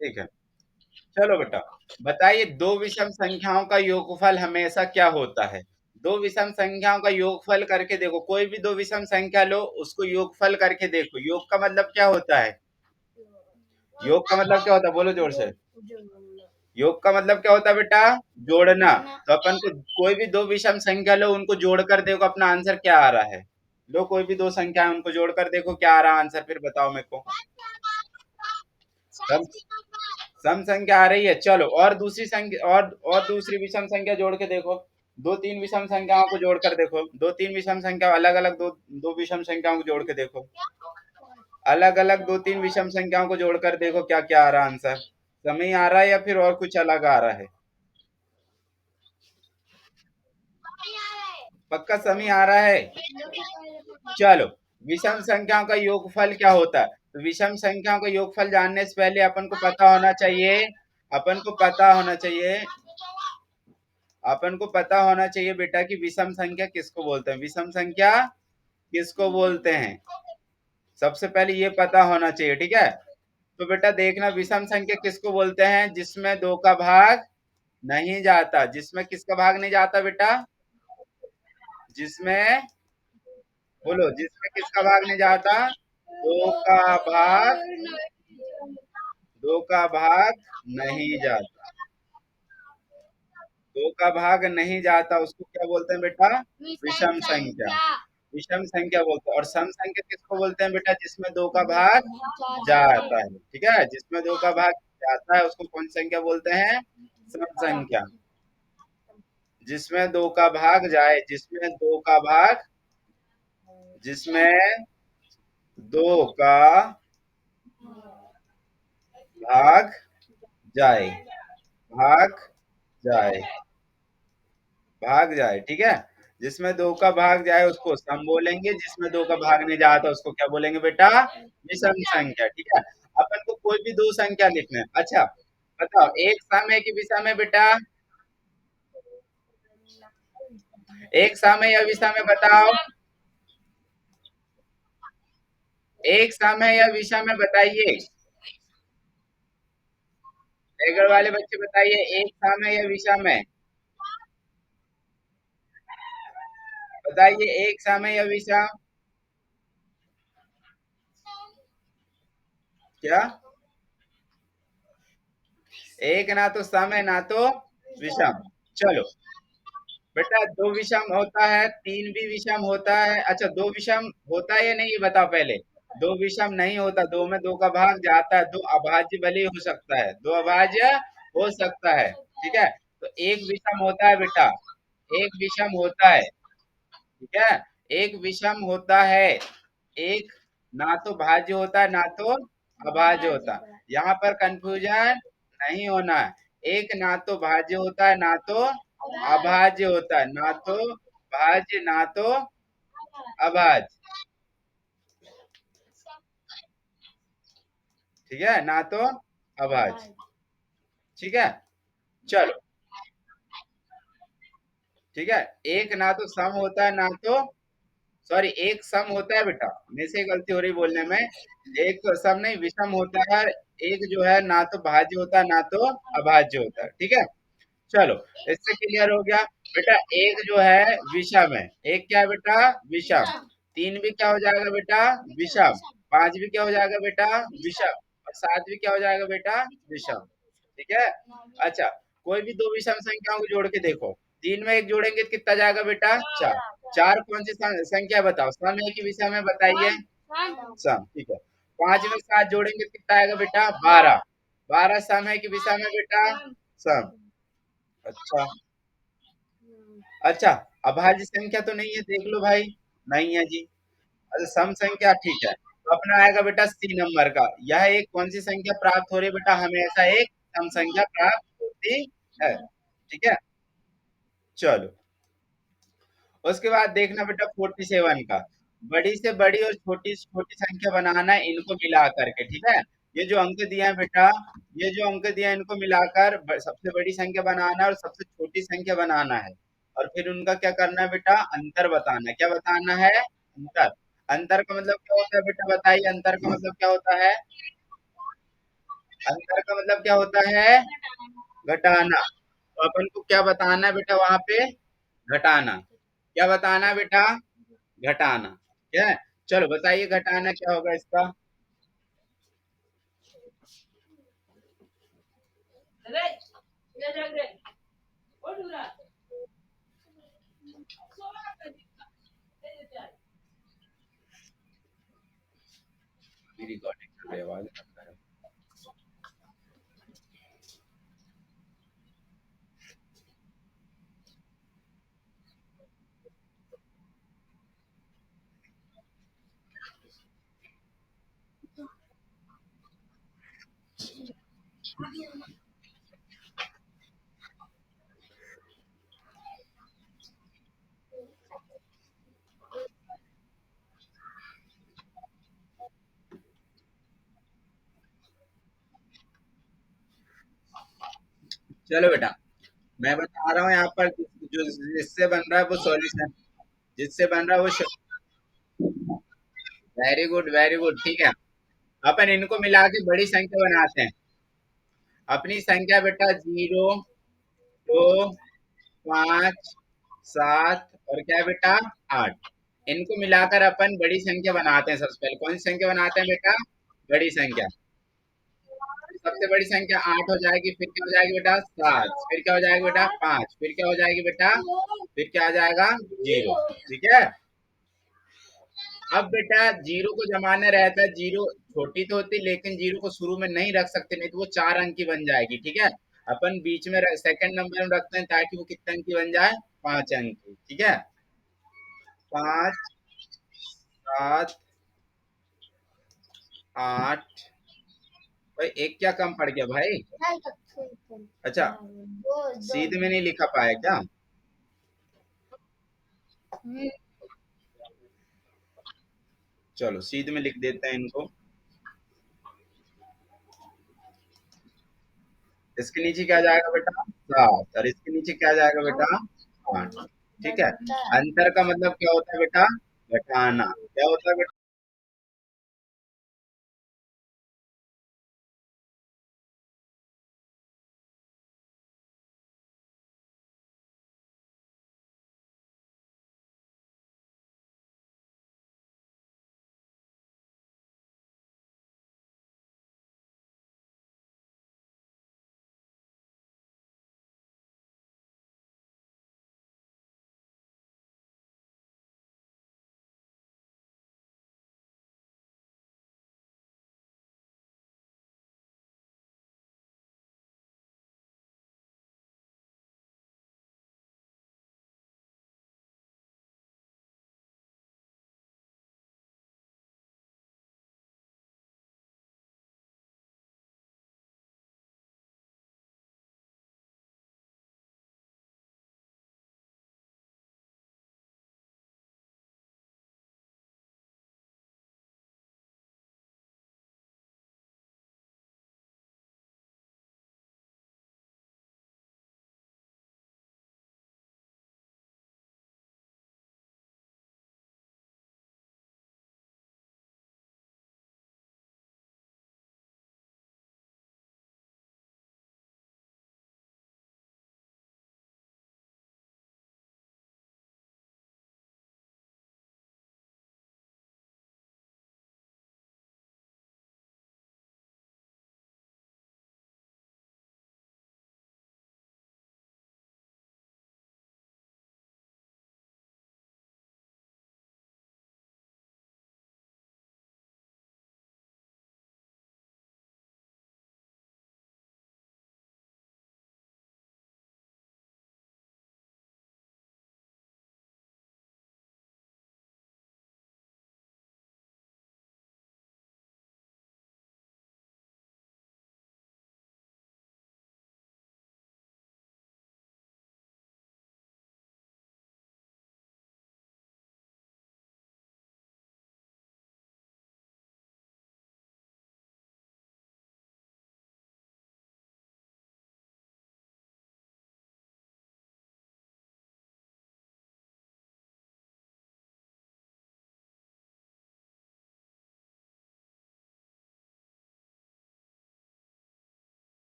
ठीक है, चलो बेटा, बताइए दो विषम संख्याओं का योगफल हमेशा क्या होता है। दो विषम संख्याओं का योगफल करके देखो, कोई भी दो विषम संख्या लो, उसको योगफल करके देखो। योग का मतलब क्या होता है? योग का मतलब क्या होता है, बोलो जोर से। योग का मतलब क्या होता है बेटा? जोड़ना। तो अपन को कोई भी दो विषम संख्या लो, उनको जोड़कर देखो अपना आंसर क्या आ रहा है। लो कोई भी दो संख्या है, उनको जोड़कर देखो क्या आ रहा है आंसर, फिर बताओ मेरे को। सम सम संख्या आ रही है, चलो और दूसरी संख्या, और दूसरी विषम संख्या जोड़ के देखो। दो तीन विषम संख्याओं को जोड़कर देखो, दो तीन विषम संख्या अलग अलग, दो दो विषम संख्याओं को जोड़ के देखो। अलग अलग दो तीन विषम संख्याओं को जोड़कर देखो क्या क्या आ रहा है आंसर। समय आ रहा है या फिर और कुछ अलग आ रहा है? पक्का समय आ रहा है? चलो, विषम संख्याओं का योगफल क्या होता है? तो विषम संख्याओं का योगफल जानने से पहले अपन को पता होना चाहिए अपन को पता होना चाहिए बेटा कि विषम संख्या किसको बोलते हैं, विषम संख्या किसको बोलते हैं। सबसे पहले ये पता होना चाहिए, ठीक है। तो बेटा देखना, विषम संख्या किसको बोलते हैं? जिसमें दो का भाग नहीं जाता। जिसमें किसका भाग नहीं जाता बेटा? जिसमें, बोलो, जिसमें किसका भाग नहीं जाता? दो का भाग, दो का भाग नहीं जाता। दो का भाग नहीं जाता उसको क्या बोलते हैं बेटा? विषम संख्या। विषम संख्या बोलते हैं। और सम संख्या किसको बोलते हैं बेटा? जिसमें दो का भाग जाता है, ठीक है। जिसमें दो का भाग जाता है उसको कौन सी संख्या बोलते हैं? सम संख्या। जिसमें दो का भाग जाए, जिसमें दो का भाग जाए, भाग जाए, भाग जाए, ठीक है। जिसमें दो का भाग जाए उसको सम बोलेंगे, जिसमें दो का भाग नहीं जाता उसको क्या बोलेंगे बेटा? विषम संख्या, ठीक है। अपन को कोई भी दो संख्या लिखना है। अच्छा बताओ, एक सम है कि विषम है बेटा? एक सम है या विषम है बताओ? एक सम है या विषम है बताइए। टाइगर वाले बच्चे बताइए, एक सम है या विषम है? बताइए, एक सम है या विषम? क्या? एक ना तो सम है ना तो विषम। चलो बेटा, दो विषम होता है, तीन भी विषम होता है। अच्छा, दो विषम होता है या नहीं ये बताओ पहले। दो विषम नहीं होता, दो में दो का भाग जाता है। दो अभाज्य भले ही हो सकता है, दो अभाज्य हो सकता है, ठीक है। तो एक विषम होता है बेटा, एक विषम होता है, ठीक है। एक विषम होता है, एक ना तो भाज्य होता है ना तो अभाज्य होता है। यहाँ पर कंफ्यूजन नहीं होना है। एक ना तो भाज्य होता है ना तो अभाज्य होता है, ना तो भाज्य ना तो अभाज्य, ठीक है, ना तो अभाज्य, ठीक है। चलो, ठीक है। एक ना तो सम होता है ना तो, सॉरी, एक सम होता है बेटा, मेरे से गलती हो रही बोलने में। एक तो सम नहीं, विषम होता है। एक जो है ना तो भाज्य होता है ना तो अभाज्य होता है, ठीक है। चलो, इससे क्लियर हो गया। बेटा एक जो है विषम है, एक क्या है बेटा? विषम। तीन भी क्या हो जाएगा बेटा? विषम। पांच भी क्या हो जाएगा बेटा? विषम। और सात भी क्या हो जाएगा बेटा? विषम, ठीक है। अच्छा, कोई भी दो विषम संख्याओं को जोड़ के देखो। तीन में एक जोड़ेंगे तो कितना जाएगा बेटा? चार। चार कौन सी संख्या बताओ, सम है कि विषम है बताइए? सम, ठीक है। पांच में सात जोड़ेंगे तो कितना आएगा बेटा? 12। 12 सम है कि विषम है बेटा? सम। अच्छा, अच्छा, अभाज्य संख्या तो नहीं है, देख लो भाई। नहीं है जी। अच्छा, सम संख्या, ठीक है। तो अपना आएगा बेटा सी नंबर का। यह एक कौन सी संख्या प्राप्त हो रही है बेटा? हमेशा एक सम संख्या प्राप्त होती है, ठीक है। चलो, उसके बाद देखना बेटा 47 का। बड़ी से बड़ी और छोटी से छोटी संख्या बनाना है, इनको मिला करके, ठीक है। ये जो अंक दिया है बेटा, ये जो अंक दिया है इनको मिलाकर सबसे बड़ी संख्या बनाना है और सबसे छोटी संख्या बनाना है। और फिर उनका क्या करना है बेटा? अंतर बताना है। क्या बताना है? अंतर। अंतर का मतलब क्या होता है बेटा बताइए, अंतर का मतलब क्या होता है? अंतर का मतलब क्या होता है? घटाना। तो अपन को क्या बताना है बेटा वहां पे? घटाना। क्या बताना है बेटा? घटाना। क्या है? चलो बताइए घटाना क्या होगा इसका? मेरी रिकॉर्डिंग कर रही है, आवाज मत करो। चलो बेटा, मैं बता रहा हूँ यहाँ पर जो जिससे बन रहा है वो सॉल्यूशन, जिससे बन रहा है वो। वेरी गुड वेरी गुड, ठीक है। अपन इनको मिला के बड़ी संख्या बनाते हैं। अपनी संख्या बेटा 0, 2, 5, 7 और क्या बेटा 8। इनको मिलाकर अपन बड़ी संख्या बनाते हैं। सबसे पहले कौन सी संख्या बनाते हैं बेटा? बड़ी संख्या। सबसे बड़ी संख्या 8 हो जाएगी, फिर क्या हो जाएगी बेटा 7, फिर क्या हो जाएगी बेटा 5, फिर क्या हो जाएगी बेटा, फिर क्या आ जाएगा 0। ठीक है। अब बेटा जीरो को जमाना रहता है, जीरो छोटी तो होती लेकिन जीरो को शुरू में नहीं रख सकते, नहीं तो वो 4 अंक की बन जाएगी। ठीक है। अपन बीच में सेकंड नंबर में रखते हैं ताकि वो कितने अंक की बन जाए? 5 अंक की। ठीक है। 5, 7, 8। भाई एक क्या कम पड़ गया भाई? अच्छा, सीध में नहीं लिखा पाया क्या? चलो सीध में लिख देते हैं इनको। इसके नीचे क्या जाएगा बेटा? 7, और इसके नीचे क्या जाएगा बेटा? 8। ठीक है। अंतर का मतलब क्या होता है बेटा? घटाना। क्या होता है बेटा?